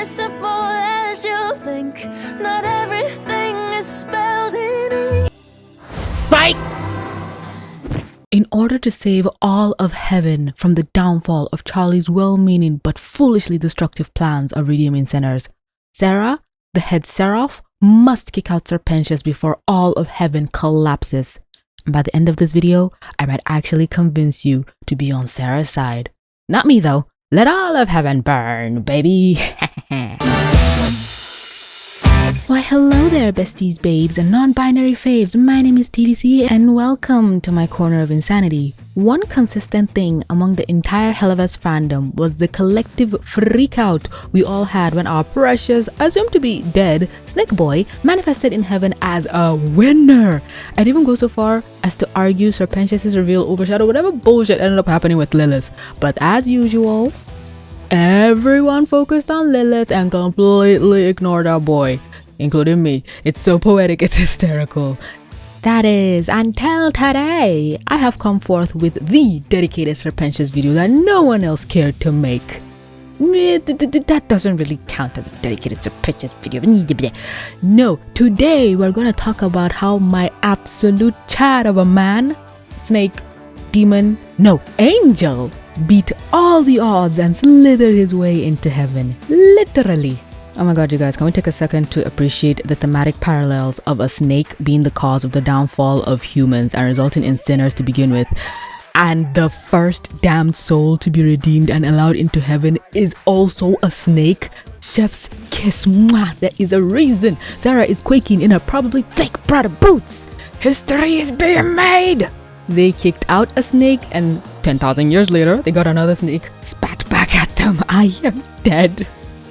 as simple as you think. Not everything is spelled in ink. Fight! In order to save all of heaven from the downfall of Charlie's well-meaning but foolishly destructive plans of redeeming sinners, Sera, the head seraph, must kick out Sir Pentious before all of heaven collapses. And by the end of this video, I might actually convince you to be on Sera's side. Not me though. Let all of heaven burn, baby. Why hello there besties, babes, and non-binary faves. My name is TVC and welcome to my corner of insanity. One consistent thing among the entire Helliverse fandom was the collective freakout we all had when our precious, assumed to be dead, Snake Boy manifested in heaven as a winner. I'd even go so far as to argue Sir Pentious' reveal overshadowed whatever bullshit ended up happening with Lilith. But as usual, everyone focused on Lilith and completely ignored our boy, including me. It's so poetic, it's hysterical. That is, until today, I have come forth with the dedicated Sir Pentious video that no one else cared to make. That doesn't really count as a dedicated Sir Pentious video. No, today we're gonna talk about how my absolute chat of a man, snake, demon, no, angel, beat all the odds and slithered his way into heaven. Literally. Oh my god, you guys, can we take a second to appreciate the thematic parallels of a snake being the cause of the downfall of humans and resulting in sinners to begin with, and the first damned soul to be redeemed and allowed into heaven is also a snake? Chef's kiss, mwah. There is a reason Sera is quaking in her probably fake Prada boots. History is being made! They kicked out a snake and 10,000 years later, they got another snake spat back at them. I am dead.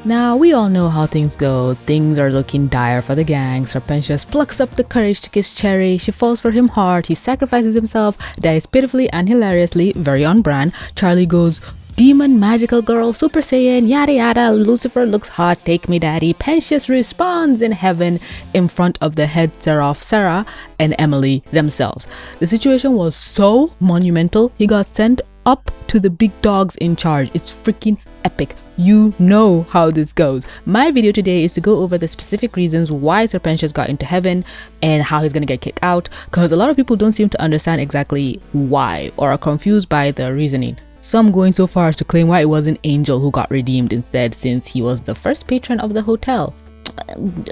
Now, we all know how things go. Things are looking dire for the gang. Sir Pentious plucks up the courage to kiss Cherry. She falls for him hard. He sacrifices himself, dies pitifully and hilariously, very on brand. Charlie goes, demon, magical girl, super saiyan, yada yada. Lucifer looks hot, take me daddy. Pentious responds in heaven in front of the head seraph Sera and Emily themselves. The situation was so monumental, he got sent up to the big dogs in charge. It's freaking epic. You know how this goes. My video today is to go over the specific reasons why Sir Pentious got into heaven and how he's gonna get kicked out, because a lot of people don't seem to understand exactly why or are confused by the reasoning. Some going so far as to claim why it was an angel who got redeemed instead, since he was the first patron of the hotel.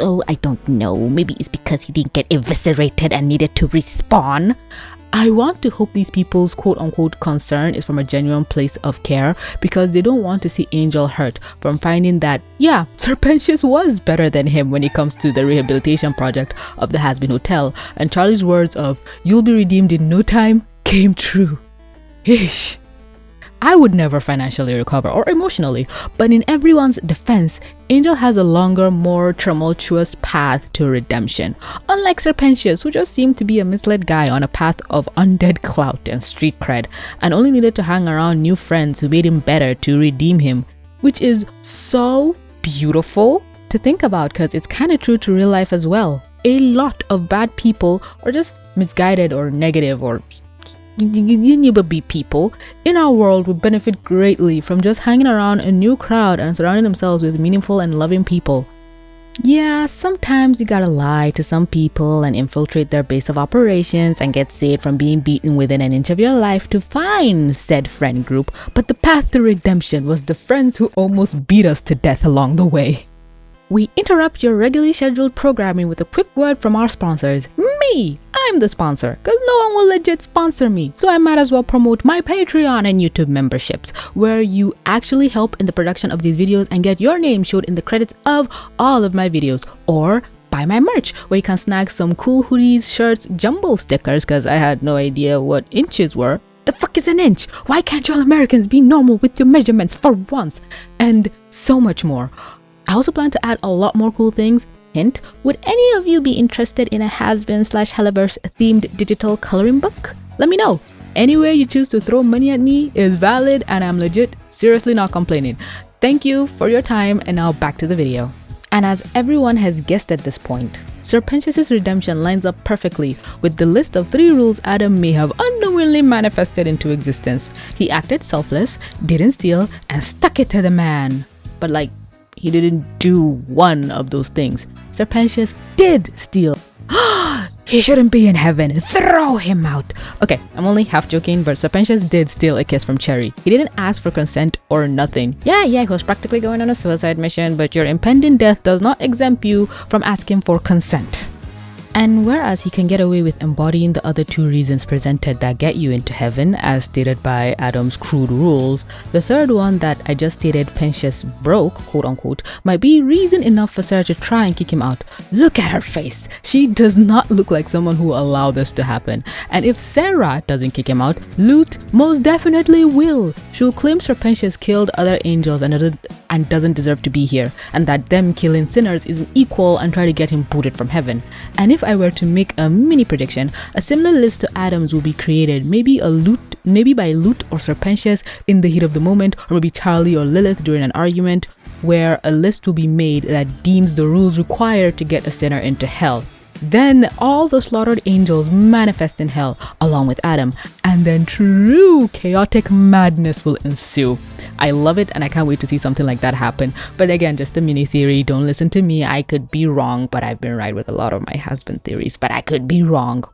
Oh, I don't know. Maybe it's because he didn't get eviscerated and needed to respawn. I want to hope these people's quote-unquote concern is from a genuine place of care, because they don't want to see Angel hurt from finding that, yeah, Sir Pentious was better than him when it comes to the rehabilitation project of the Hazbin Hotel, and Charlie's words of, "You'll be redeemed in no time," came true. Ish. I would never financially recover or emotionally, but in everyone's defense, Angel has a longer, more tumultuous path to redemption. Unlike Sir Pentious, who just seemed to be a misled guy on a path of undead clout and street cred, and only needed to hang around new friends who made him better to redeem him, which is so beautiful to think about, because it's kind of true to real life as well. A lot of bad people are just misguided or negative or people in our world would benefit greatly from just hanging around a new crowd and surrounding themselves with meaningful and loving people. Yeah, sometimes you gotta lie to some people and infiltrate their base of operations and get saved from being beaten within an inch of your life to find said friend group, but the path to redemption was the friends who almost beat us to death along the way. We interrupt your regularly scheduled programming with a quick word from our sponsors. Me! I'm the sponsor, because no one will legit sponsor me, so I might as well promote my Patreon and YouTube memberships, where you actually help in the production of these videos and get your name showed in the credits of all of my videos, or buy my merch, where you can snag some cool hoodies, shirts, jumbo stickers, because I had no idea what inches were. The fuck is an inch? Why can't you all Americans be normal with your measurements for once? And so much more. I also plan to add a lot more cool things. Hint, would any of you be interested in a Hazbin/Helliverse themed digital coloring book? Let me know. Any way you choose to throw money at me is valid, and I'm legit seriously not complaining. Thank you for your time, and now back to the video. And as everyone has guessed at this point, Sir Pentious' redemption lines up perfectly with the list of 3 rules Adam may have unknowingly manifested into existence. He acted selfless, didn't steal, and stuck it to the man. But like, he didn't do one of those things. Sir Pentious did steal. He shouldn't be in heaven. Throw him out. Okay, I'm only half joking, but Sir Pentious did steal a kiss from Cherry. He didn't ask for consent or nothing. Yeah, he was practically going on a suicide mission, but your impending death does not exempt you from asking for consent. And whereas he can get away with embodying the other two reasons presented that get you into heaven, as stated by Adam's crude rules, the third one that I just stated Pentious broke, quote unquote, might be reason enough for Sera to try and kick him out. Look at her face. She does not look like someone who will allow this to happen. And if Sera doesn't kick him out, Luth most definitely will. She'll claim Sir Pentious killed other angels and doesn't deserve to be here, and that them killing sinners is equal, and try to get him booted from heaven. And if I were to make a mini prediction, a similar list to Adam's will be created, maybe by Luth or Sir Pentious in the heat of the moment, or maybe Charlie or Lilith during an argument, where a list will be made that deems the rules required to get a sinner into hell. Then all the slaughtered angels manifest in hell along with Adam, and then true chaotic madness will ensue. I love it, and I can't wait to see something like that happen. But again, just a mini theory. Don't listen to me. I could be wrong, but I've been right with a lot of my Hazbin theories, but I could be wrong.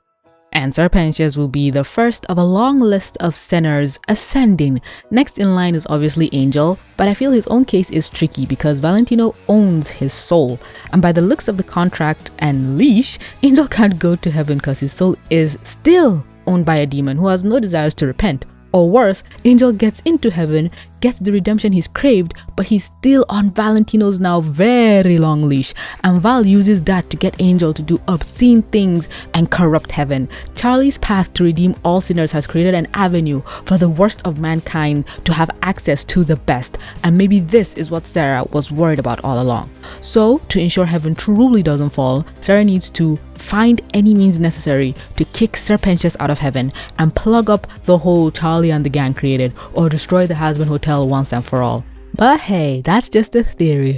And Sir Pentious will be the first of a long list of sinners ascending. Next in line is obviously Angel, but I feel his own case is tricky because Valentino owns his soul. And by the looks of the contract and leash, Angel can't go to heaven because his soul is still owned by a demon who has no desires to repent. Or worse, Angel gets into heaven, gets the redemption he's craved, but he's still on Valentino's now very long leash, and Val uses that to get Angel to do obscene things and corrupt heaven. Charlie's path to redeem all sinners has created an avenue for the worst of mankind to have access to the best, and maybe this is what Sera was worried about all along. So, to ensure heaven truly doesn't fall, Sera needs to find any means necessary to kick Sir Pentious out of heaven and plug up the hole Charlie and the gang created, or destroy the Hazbin Hotel once and for all. But hey, that's just a theory.